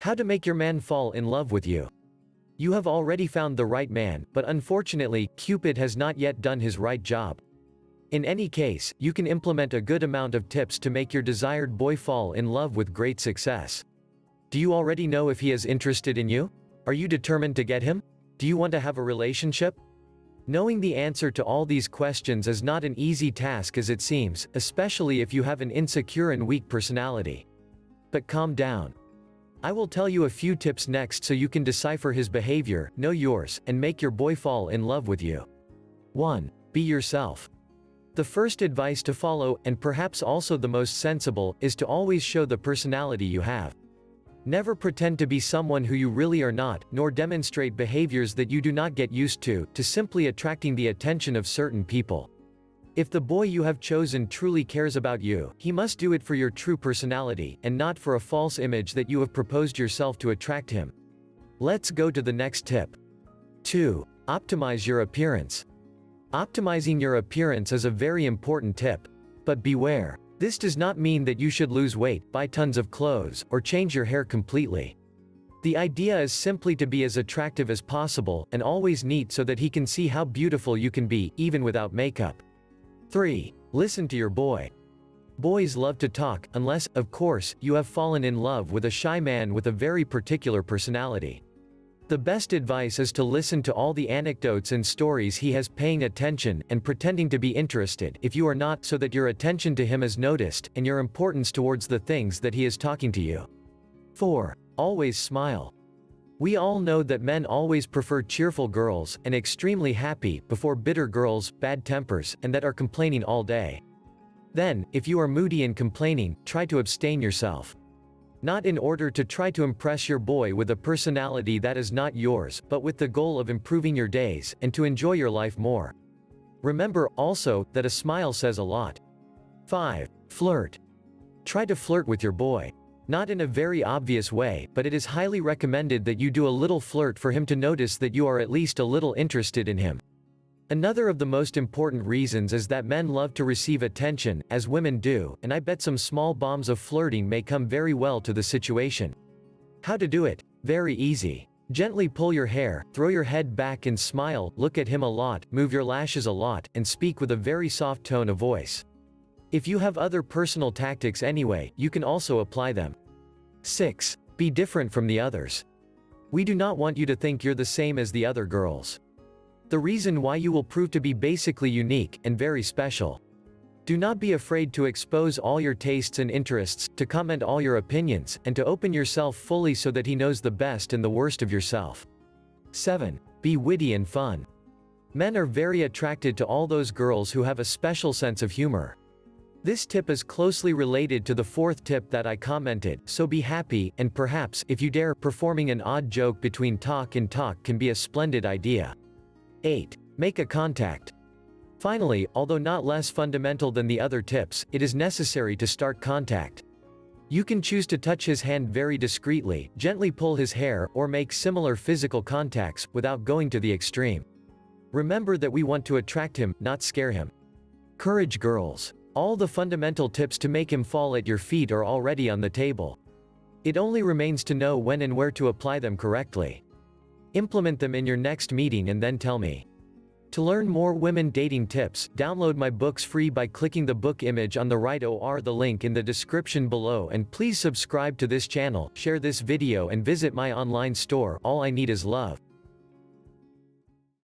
How to make your man fall in love with you. You have already found the right man, but unfortunately, Cupid has not yet done his right job. In any case, you can implement a good amount of tips to make your desired boy fall in love with great success. Do you already know if he is interested in you? Are you determined to get him? Do you want to have a relationship? Knowing the answer to all these questions is not an easy task as it seems, especially if you have an insecure and weak personality. But calm down. I will tell you a few tips next so you can decipher his behavior, know yours, and make your boy fall in love with you. 1. Be yourself. The first advice to follow, and perhaps also the most sensible, is to always show the personality you have. Never pretend to be someone who you really are not, nor demonstrate behaviors that you do not get used to simply attracting the attention of certain people. If the boy you have chosen truly cares about you, he must do it for your true personality, and not for a false image that you have proposed yourself to attract him. Let's go to the next tip. 2. Optimize your appearance. Optimizing your appearance is a very important tip. But beware. This does not mean that you should lose weight, buy tons of clothes, or change your hair completely. The idea is simply to be as attractive as possible, and always neat so that he can see how beautiful you can be, even without makeup. 3. Listen to your boy. Boys love to talk, unless, of course, you have fallen in love with a shy man with a very particular personality. The best advice is to listen to all the anecdotes and stories he has, paying attention, and pretending to be interested if you are not, so that your attention to him is noticed, and your importance towards the things that he is talking to you. 4. Always smile. We all know that men always prefer cheerful girls, and extremely happy, before bitter girls, bad tempers, and that are complaining all day. Then, if you are moody and complaining, try to abstain yourself. Not in order to try to impress your boy with a personality that is not yours, but with the goal of improving your days, and to enjoy your life more. Remember, also, that a smile says a lot. 5. Flirt. Try to flirt with your boy. Not in a very obvious way, but it is highly recommended that you do a little flirt for him to notice that you are at least a little interested in him. Another of the most important reasons is that men love to receive attention, as women do, and I bet some small bombs of flirting may come very well to the situation. How to do it? Very easy. Gently pull your hair, throw your head back and smile, look at him a lot, move your lashes a lot, and speak with a very soft tone of voice. If you have other personal tactics anyway, you can also apply them. 6. Be different from the others. We do not want you to think you're the same as the other girls. The reason why you will prove to be basically unique, and very special. Do not be afraid to expose all your tastes and interests, to comment all your opinions, and to open yourself fully so that he knows the best and the worst of yourself. 7. Be witty and fun. Men are very attracted to all those girls who have a special sense of humor. This tip is closely related to the 4th tip that I commented, so be happy, and perhaps, if you dare, performing an odd joke between talk and talk can be a splendid idea. 8. Make a contact. Finally, although not less fundamental than the other tips, it is necessary to start contact. You can choose to touch his hand very discreetly, gently pull his hair, or make similar physical contacts, without going to the extreme. Remember that we want to attract him, not scare him. Courage, girls. All the fundamental tips to make him fall at your feet are already on the table. It only remains to know when and where to apply them correctly. Implement them in your next meeting and then tell me. To learn more women dating tips, download my books free by clicking the book image on the right or the link in the description below, and please subscribe to this channel, share this video and visit my online store. All I need is love.